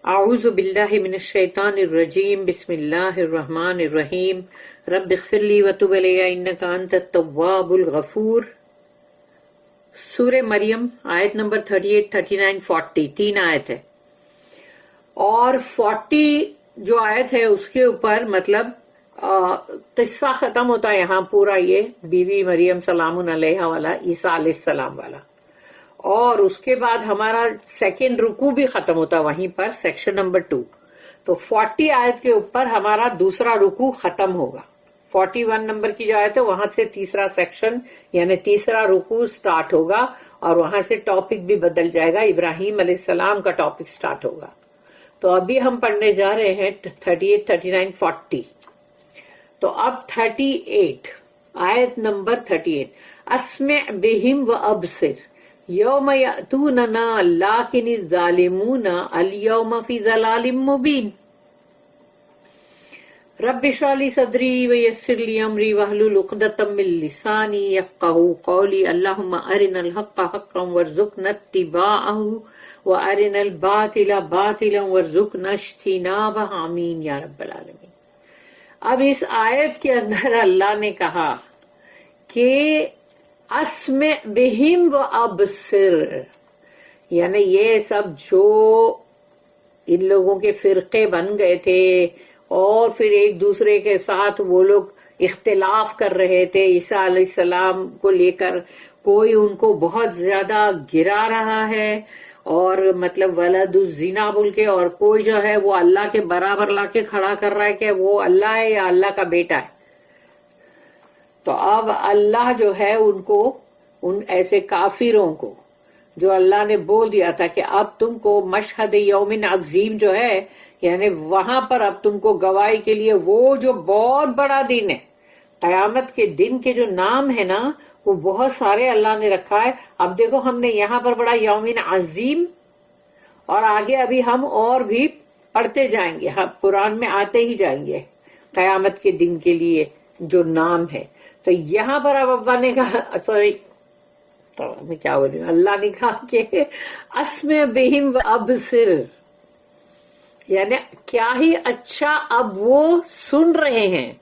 اعوذ باللہ من الشیطان الرجیم بسم اللہ الرحمن الرحیم رب اغفر لی وتب علی انک انت التواب الغفور۔ سورہ مریم آیت نمبر 38، 39، 40 تین آیت ہے، اور 40 جو آیت ہے اس کے اوپر مطلب قصہ ختم ہوتا ہے یہاں پورا، یہ بیوی مریم سلام علیہا والا، عیسیٰ علیہ السلام والا، اور اس کے بعد ہمارا سیکنڈ رکوع بھی ختم ہوتا ہے وہیں پر، سیکشن نمبر 2۔ تو 40 آیت کے اوپر ہمارا دوسرا رکوع ختم ہوگا۔ 41 نمبر کی جو آیت ہے وہاں سے تیسرا سیکشن یعنی تیسرا رکوع سٹارٹ ہوگا، اور وہاں سے ٹاپک بھی بدل جائے گا، ابراہیم علیہ السلام کا ٹاپک سٹارٹ ہوگا۔ تو ابھی ہم پڑھنے جا رہے ہیں 38، 39، 40۔ تو اب 38 آیت نمبر 38، اسمع بہم و ابصر یوم یأتوننا لیکن الظالمون الیوم فی ضلال مبین۔ رب اشرح لی صدری ویسر لی امری واحلل عقدۃ من لسانی یفقہوا قولی، اللہم ارنا الحق حقا وارزقنا اتباعہ وارنا الباطل باطلا وارزقنا اجتنابہ، آمین یا رب العالمین۔ اب اس آیت کے اندر اللہ نے کہا کہ اسمع بہم و ابصر، یعنی یہ سب جو ان لوگوں کے فرقے بن گئے تھے اور پھر ایک دوسرے کے ساتھ وہ لوگ اختلاف کر رہے تھے عیسیٰ علیہ السلام کو لے کر، کوئی ان کو بہت زیادہ گرا رہا ہے اور مطلب ولد الزنا بول کے، اور کوئی جو ہے وہ اللہ کے برابر لا کے کھڑا کر رہا ہے کہ وہ اللہ ہے یا اللہ کا بیٹا ہے۔ تو اب اللہ جو ہے ان کو، ان ایسے کافروں کو جو اللہ نے بول دیا تھا کہ اب تم کو مشہد یوم عظیم جو ہے، یعنی وہاں پر اب تم کو گواہی کے لیے وہ جو بہت بڑا دن ہے، قیامت کے دن کے جو نام ہے نا وہ بہت سارے اللہ نے رکھا ہے۔ اب دیکھو ہم نے یہاں پر پڑھا یوم عظیم، اور آگے ابھی ہم اور بھی پڑھتے جائیں گے، ہم قرآن میں آتے ہی جائیں گے قیامت کے دن کے لیے جو نام ہے۔ تو یہاں پر اب ابا نے کہا، سوری میں کیا بول رہی ہوں، اللہ نے کہا کہ اسمع بہم و ابصر، یعنی کیا ہی اچھا اب وہ سن رہے ہیں،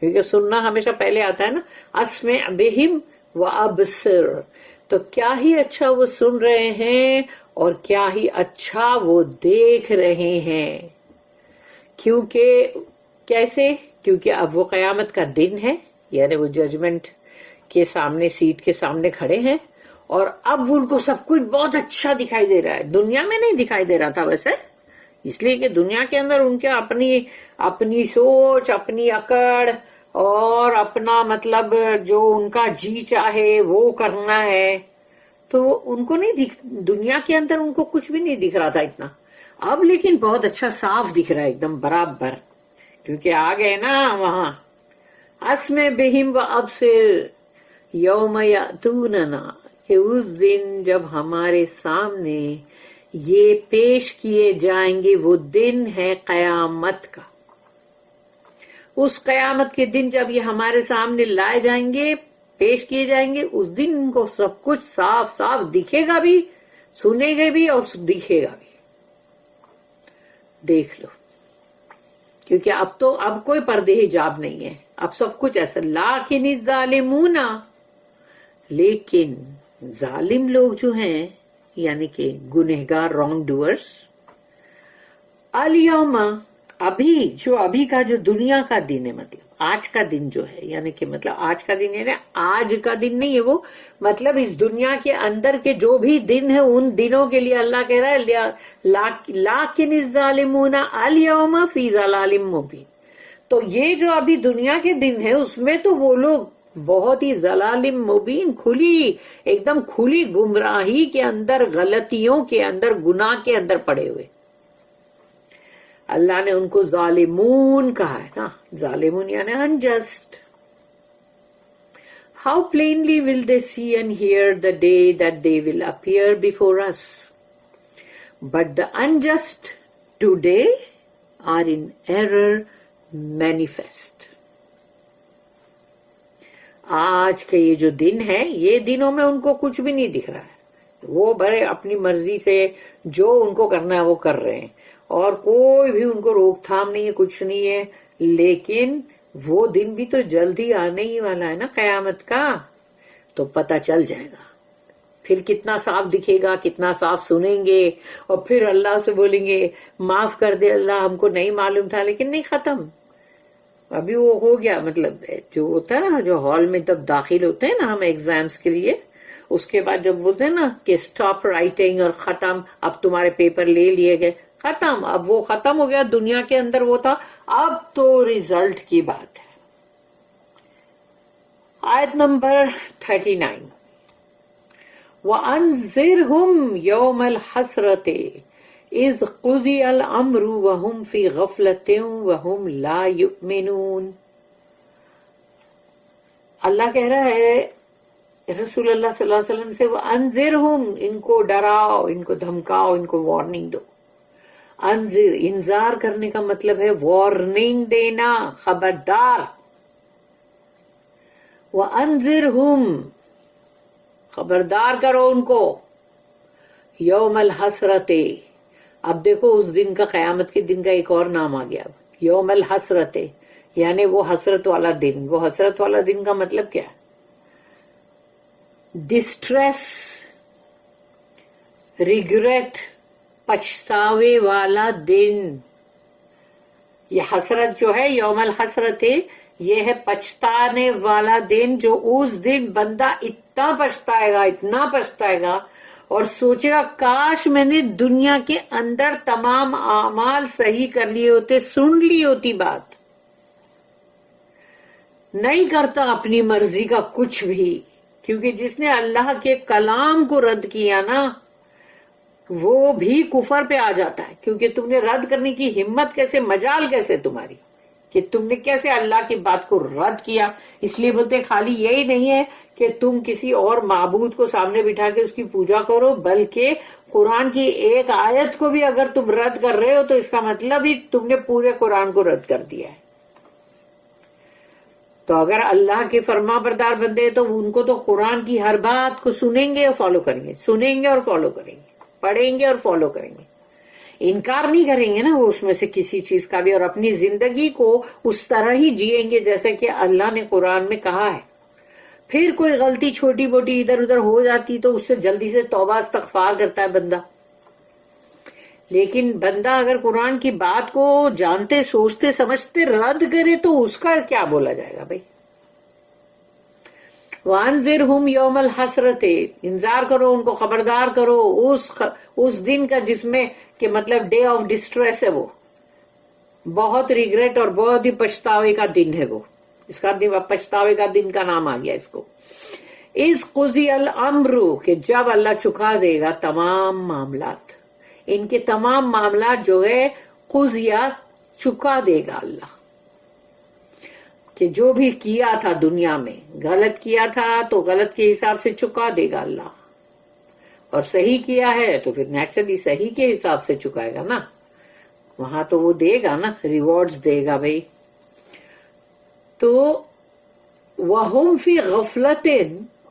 کیونکہ سننا ہمیشہ پہلے آتا ہے نا، اسمع بہم و ابصر، تو کیا ہی اچھا وہ سن رہے ہیں اور کیا ہی اچھا وہ دیکھ رہے ہیں۔ کیونکہ کیسے؟ کیونکہ اب وہ قیامت کا دن ہے، یعنی وہ ججمنٹ کے سامنے، سیٹ کے سامنے کھڑے ہیں، اور اب ان کو سب کچھ بہت اچھا دکھائی دے رہا ہے۔ دنیا میں نہیں دکھائی دے رہا تھا ویسے، اس لیے کہ دنیا کے اندر ان کے اپنی سوچ، اپنی اکڑ اور اپنا مطلب جو ان کا جی چاہے وہ کرنا ہے، تو ان کو نہیں دنیا کے اندر ان کو کچھ بھی نہیں دکھ رہا تھا اتنا۔ اب لیکن بہت اچھا صاف دکھ رہا ہے ایک دم برابر، کیونکہ آ گئے نا وہاں۔ اسمع بہم و ابصر یوم یأتوننا، کہ اس دن جب ہمارے سامنے یہ پیش کیے جائیں گے، وہ دن ہے قیامت کا۔ اس قیامت کے دن جب یہ ہمارے سامنے لائے جائیں گے، پیش کیے جائیں گے، اس دن ان کو سب کچھ صاف صاف دکھے گا بھی، سنے گا بھی اور دکھے گا بھی۔ دیکھ لو، کیونکہ اب کوئی پردے حجاب نہیں ہے، اب سب کچھ ایسا۔ لیکن الظالمون، لیکن ظالم لوگ جو ہیں یعنی کہ گنہگار، رانگ ڈوئرس، الیوم، ابھی کا جو دنیا کا دن ہے، مطلب آج کا دن جو ہے، یعنی کہ مطلب آج کا دن یعنی آج کا دن نہیں ہے وہ، مطلب اس دنیا کے اندر کے جو بھی دن ہے ان دنوں کے لیے اللہ کہہ رہا ہے لیکن الظالمون الیوم فی ضلال مبین۔ تو یہ جو ابھی دنیا کے دن ہے اس میں تو وہ لوگ بہت ہی ضلال مبین، کھلی ایک دم کھلی گمراہی کے اندر، غلطیوں کے اندر، گناہ کے اندر پڑے ہوئے۔ اللہ نے ان کو ظالمون کہا ہے نا، ظالمون یعنی unjust۔ How plainly will they see and hear the day that they will appear before us? But the unjust today are in error manifest۔ آج کا یہ جو دن ہے، یہ دنوں میں ان کو کچھ بھی نہیں دکھ رہا ہے، وہ بڑے اپنی مرضی سے جو ان کو کرنا ہے وہ کر رہے ہیں، اور کوئی بھی ان کو روک تھام نہیں ہے، کچھ نہیں ہے، لیکن وہ دن بھی تو جلدی آنے ہی والا ہے نا قیامت کا، تو پتہ چل جائے گا، پھر کتنا صاف دکھے گا، کتنا صاف سنیں گے، اور پھر اللہ سے بولیں گے معاف کر دے اللہ، ہم کو نہیں معلوم تھا، لیکن نہیں، ختم، ابھی وہ ہو گیا. مطلب جو ہوتا ہے نا، جو ہال میں تب داخل ہوتے ہیں نا ہم ایگزامز کے لیے، اس کے بعد جب بولتے ہیں نا کہ اسٹاپ رائٹنگ اور ختم، اب تمہارے پیپر لے لیے گئے، ختم، اب وہ ختم ہو گیا. دنیا کے اندر وہ تھا، اب تو ریزلٹ کی بات ہے. آیت نمبر 39 وَأَنذِرْهُمْ يَوْمَ الْحَسْرَةِ إِذْ قُضِيَ الْأَمْرُ وَهُمْ فِي غَفْلَةٍ وَهُمْ لَا يُؤْمِنُونَ. اللہ کہہ رہا ہے رسول اللہ صلی اللہ علیہ وسلم سے، وَأَنذِرْهُمْ، ان کو ڈراؤ، ان کو دھمکاؤ، ان کو وارننگ دو. انذر، انذار کرنے کا مطلب ہے وارننگ دینا، خبردار. وَأَنذِرْهُمْ، خبردار کرو ان کو، یوم الحسرت. اب دیکھو اس دن کا، قیامت کے دن کا ایک اور نام آ گیا، یوم الحسرت، یعنی وہ حسرت والا دن. وہ حسرت والا دن کا مطلب کیا ہے؟ ڈسٹریس، ریگریٹ، پچھتاوے والا دن. یہ حسرت جو ہے یوم الحسرت، یہ ہے پچھتانے والا دن، جو اس دن بندہ اتنا پچھتائے گا، اتنا پچھتائے گا، اور سوچے گا کاش میں نے دنیا کے اندر تمام اعمال صحیح کر لیے ہوتے، سن لی ہوتی بات. نہیں کرتا اپنی مرضی کا کچھ بھی، کیونکہ جس نے اللہ کے کلام کو رد کیا نا، وہ بھی کفر پہ آ جاتا ہے. کیونکہ تم نے رد کرنے کی ہمت کیسے، مجال کیسے تمہاری، کہ تم نے کیسے اللہ کی بات کو رد کیا. اس لیے بولتے خالی یہی نہیں ہے کہ تم کسی اور معبود کو سامنے بٹھا کے اس کی پوجا کرو، بلکہ قرآن کی ایک آیت کو بھی اگر تم رد کر رہے ہو تو اس کا مطلب ہی تم نے پورے قرآن کو رد کر دیا ہے. تو اگر اللہ کے فرما بردار بندے ہیں تو ان کو تو قرآن کی ہر بات کو سنیں گے اور فالو کریں گے، سنیں گے اور فالو کریں گے، پڑھیں گے اور فالو کریں گے. انکار نہیں کریں گے نا وہ اس میں سے کسی چیز کا بھی، اور اپنی زندگی کو اس طرح ہی جئیں گے جیسے کہ اللہ نے قرآن میں کہا ہے. پھر کوئی غلطی چھوٹی موٹی ادھر ادھر ہو جاتی تو اس سے جلدی سے توبہ استغفار کرتا ہے بندہ. لیکن بندہ اگر قرآن کی بات کو جانتے سوچتے سمجھتے رد کرے تو اس کا کیا بولا جائے گا بھائی. وَأَنذِرْهُمْ يَوْمَ الْحَسْرَةِ، انذار کرو ان کو، خبردار کرو اس دن کا جس میں کہ مطلب ڈے آف ڈسٹریس ہے، وہ بہت ریگریٹ اور بہت ہی پچھتاوے کا دن ہے. وہ اس کا دن پچھتاوے کا دن کا نام آ گیا اس کو. اِذْ قُضِيَ الْأَمْرُ، کہ جب اللہ چکا دے گا تمام معاملات، ان کے تمام معاملات جو ہے قضیہ، چکا دے گا اللہ، کہ جو بھی کیا تھا دنیا میں، غلط کیا تھا تو غلط کے حساب سے چکا دے گا اللہ، اور صحیح کیا ہے تو پھر نیچرلی صحیح کے حساب سے چکائے گا نا، وہاں تو وہ دے گا نا، ریوارڈز دے گا بھائی. تو وَهُمْ فِي غَفْلَةٍ،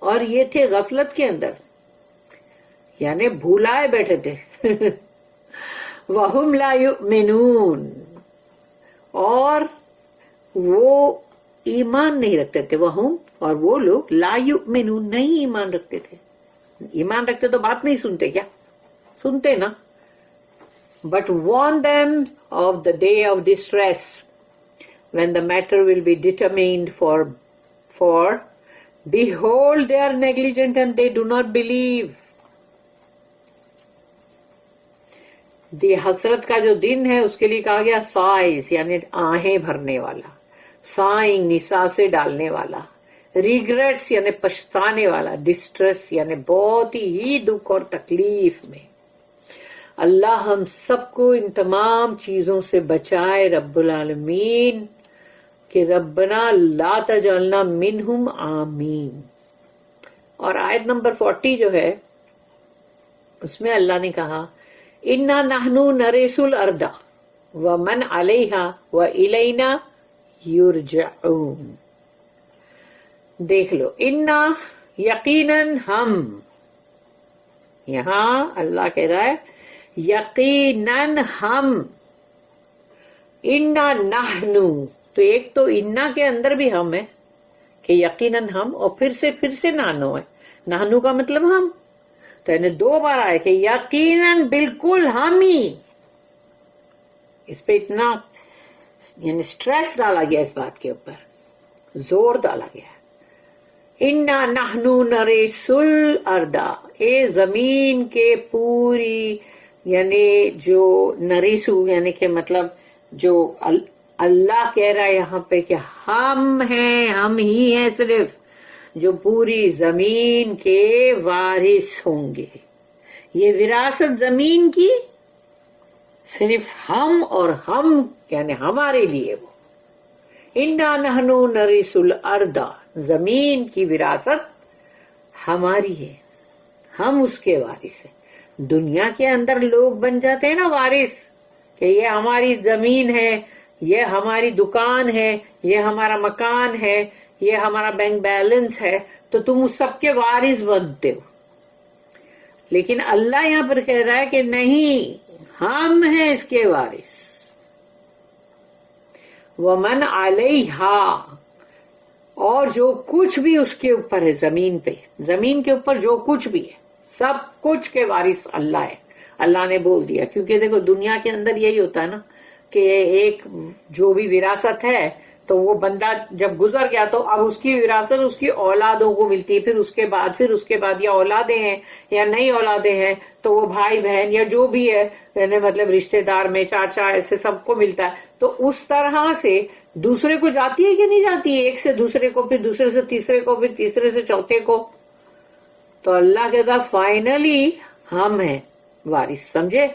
اور یہ تھے غفلت کے اندر، یعنی بھولائے بیٹھے تھے. وَهُمْ لَا يُؤْمِنُونَ، اور وہ ایمان نہیں رکھتے تھے. وہم، اور وہ لوگ لا یؤمنون، نہیں ایمان رکھتے تھے. ایمان رکھتے تو بات نہیں سنتے کیا؟ سنتے نا. But warn them of the day of distress, when the matter will be determined for behold they are negligent and they do not believe. دی حسرت کا جو دن ہے اس کے لیے کہا گیا سائز، یعنی آہیں بھرنے والا، سائنگ نساسے ڈالنے والا، ریگریٹس یعنی پچھتانے والا، ڈسٹریس یعنی بہت ہی دکھ اور تکلیف میں. اللہ ہم سب کو ان تمام چیزوں سے بچائے رب العالمین، کہ ربنا لا تجعلنا منہم، آمین. اور آیت نمبر 40 جو ہے اس میں اللہ نے کہا انا نحن نرث الارض ومن علیہا والینا یرجعون. دیکھ لو، انا یقیناً ہم، یہاں اللہ کہہ رہا ہے یقیناً ہم، انا نحنو، تو ایک تو انا کے اندر بھی ہم ہے کہ یقیناً ہم، اور پھر سے نانو ہے. نانو کا مطلب ہم، تو یعنی دو بار آئے کہ یقیناً بالکل ہم ہی. اس پہ اتنا یعنی سٹریس ڈالا گیا، اس بات کے اوپر زور ڈالا گیا. انا نحنو نرث الارض، اے زمین کے پوری، یعنی جو نریسو یعنی کہ مطلب جو اللہ کہہ رہا ہے یہاں پہ کہ ہم ہیں، ہم ہی ہیں صرف جو پوری زمین کے وارث ہوں گے. یہ وراثت زمین کی صرف ہم اور ہم یعنی ہمارے لیے وہ. انا نحنو نرث الارض، زمین کی وراثت ہماری ہے، ہم اس کے وارث ہیں. دنیا کے اندر لوگ بن جاتے ہیں نا وارث، کہ یہ ہماری زمین ہے، یہ ہماری دکان ہے، یہ ہمارا مکان ہے، یہ ہمارا بینک بیلنس ہے، تو تم اس سب کے وارث بنتے ہو. لیکن اللہ یہاں پر کہہ رہا ہے کہ نہیں، ہم ہیں اس کے وارث. ومن علیہا، اور جو کچھ بھی اس کے اوپر ہے، زمین پہ، زمین کے اوپر جو کچھ بھی ہے، سب کچھ کے وارث اللہ ہے. اللہ نے بول دیا، کیونکہ دیکھو دنیا کے اندر یہی ہوتا ہے نا کہ ایک جو بھی وراثت ہے تو وہ بندہ جب گزر گیا تو اب اس کی وراثت اس کی اولادوں کو ملتی ہے، پھر اس کے بعد یا اولادیں ہیں یا نئی اولادیں ہیں تو وہ بھائی بہن یا جو بھی ہے یعنی مطلب رشتہ دار میں چاچا ایسے سب کو ملتا ہے. تو اس طرح سے دوسرے کو جاتی ہے کہ نہیں جاتی ہے، ایک سے دوسرے کو، پھر دوسرے سے تیسرے کو، پھر تیسرے سے چوتھے کو. تو اللہ کہتا فائنلی ہم ہیں وارث، سمجھے،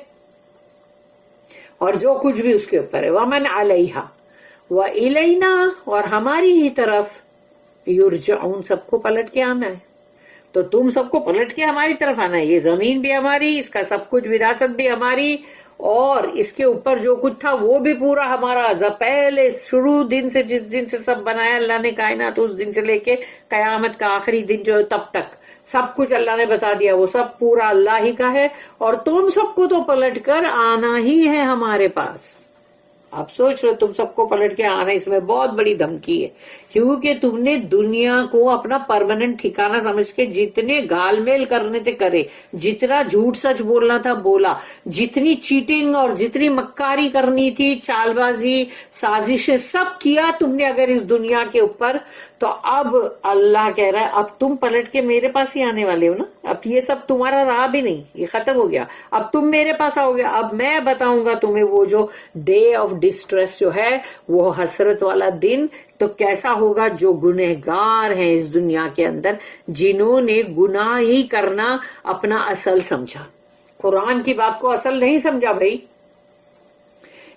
اور جو کچھ بھی اس کے اوپر ہے. ومن علیہا وَإِلَيْنَا، اور ہماری ہی طرف یرجعون، سب کو پلٹ کے آنا ہے. تو تم سب کو پلٹ کے ہماری طرف آنا ہے. یہ زمین بھی ہماری، اس کا سب کچھ وراثت بھی ہماری، اور اس کے اوپر جو کچھ تھا وہ بھی پورا ہمارا. پہلے شروع دن سے، جس دن سے سب بنایا اللہ نے کائنات، اس دن سے لے کے قیامت کا آخری دن جو ہے تب تک سب کچھ اللہ نے بتا دیا، وہ سب پورا اللہ ہی کا ہے. اور تم سب کو تو پلٹ کر آنا ہی ہے ہمارے پاس. آپ سوچ رہے تم سب کو پلٹ کے آنا، اس میں بہت بڑی دھمکی ہے، کیونکہ تم نے دنیا کو اپنا پرماننٹ ٹھکانہ سمجھ کے جتنے گال میل کرنے تھے کرے، جتنا جھوٹ سچ بولنا تھا بولا، جتنی چیٹنگ اور جتنی مکاری کرنی تھی، چال بازی، سازشیں، سب کیا تم نے اگر اس دنیا کے اوپر. تو اب اللہ کہہ رہا ہے اب تم پلٹ کے میرے پاس ہی آنے والے ہو نا. اب یہ سب تمہارا رہا بھی نہیں، یہ ختم ہو گیا. اب تم میرے پاس آؤ گے، اب میں بتاؤں گا تمہیں وہ جو ڈے آف ڈسٹریس جو ہے، وہ حسرت والا دن تو کیسا ہوگا. جو گنہگار ہیں اس دنیا کے اندر، جنہوں نے گناہ ہی کرنا اپنا اصل سمجھا، قرآن کی بات کو اصل نہیں سمجھا بھائی.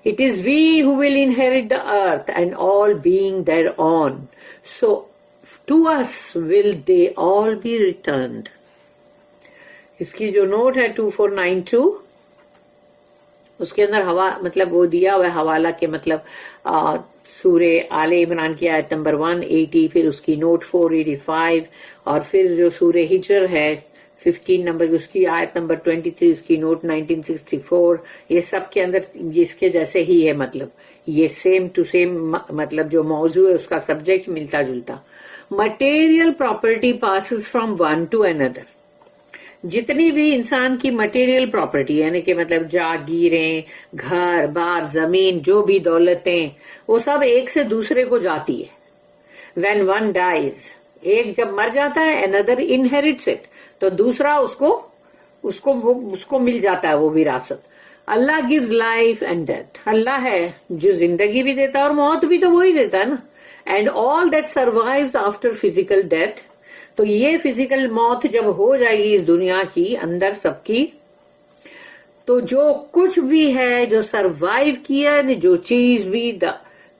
It is we who will inherit the earth and all being thereon. So to us will they all be returned. اس کی جو نوٹ ہے 2492، اس کے اندر مطلب وہ دیا ہوا حوالہ کے مطلب سورہ آل عمران کی آیت نمبر 180، پھر اس کی نوٹ 485، اور پھر جو سورہ ہجر ہے 15 نمبر، اس کی آیت نمبر 23، اس کی نوٹ 1964. یہ سب کے اندر اس کے جیسے ہی ہے، مطلب یہ سیم ٹو سیم، مطلب جو موضوع ہے اس کا سبجیکٹ ملتا جلتا. Material property passes from one two اندر. جتنی بھی انسان کی مٹیریل پراپرٹی یعنی کہ مطلب جاگیریں، گھر بار، زمین، جو بھی دولتیں، وہ سب ایک سے دوسرے کو جاتی ہے. When one dies، ایک جب مر جاتا ہے another inherits it، تو دوسرا اس کو مل جاتا ہے وہ وراثت. اللہ gives life and death، اللہ ہے جو زندگی بھی دیتا ہے اور موت بھی تو وہی دیتا ہے نا. And all that survives after physical death، تو یہ فزیکل موت جب ہو جائے گی اس دنیا کی اندر سب کی، تو جو کچھ بھی ہے جو سروائیو کیا، جو چیز بھی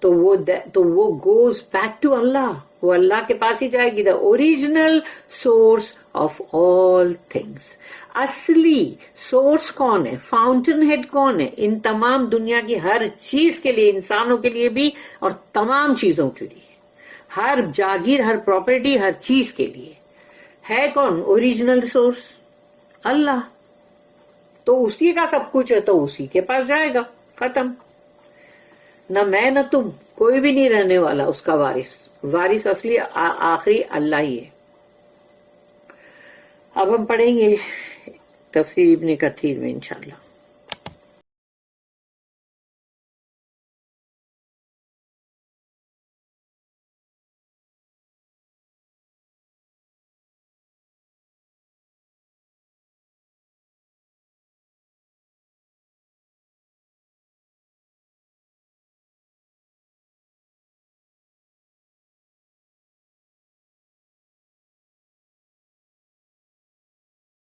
تو وہ گوز بیک ٹو اللہ، وہ اللہ کے پاس ہی جائے گی. The original source of all things. اصلی سورس کون ہے، فاؤنٹن ہیڈ کون ہے ان تمام دنیا کی ہر چیز کے لیے، انسانوں کے لیے بھی اور تمام چیزوں کے لیے، ہر جاگیر، ہر پراپرٹی، ہر چیز کے لیے ہے کون اوریجنل سورس؟ اللہ. تو اسی کا سب کچھ ہے تو اسی کے پاس جائے گا، ختم. نہ میں نہ تم، کوئی بھی نہیں رہنے والا اس کا وارث. وارث اصلی آخری اللہ ہی ہے. اب ہم پڑھیں گے تفسیر ابن کثیر میں انشاءاللہ.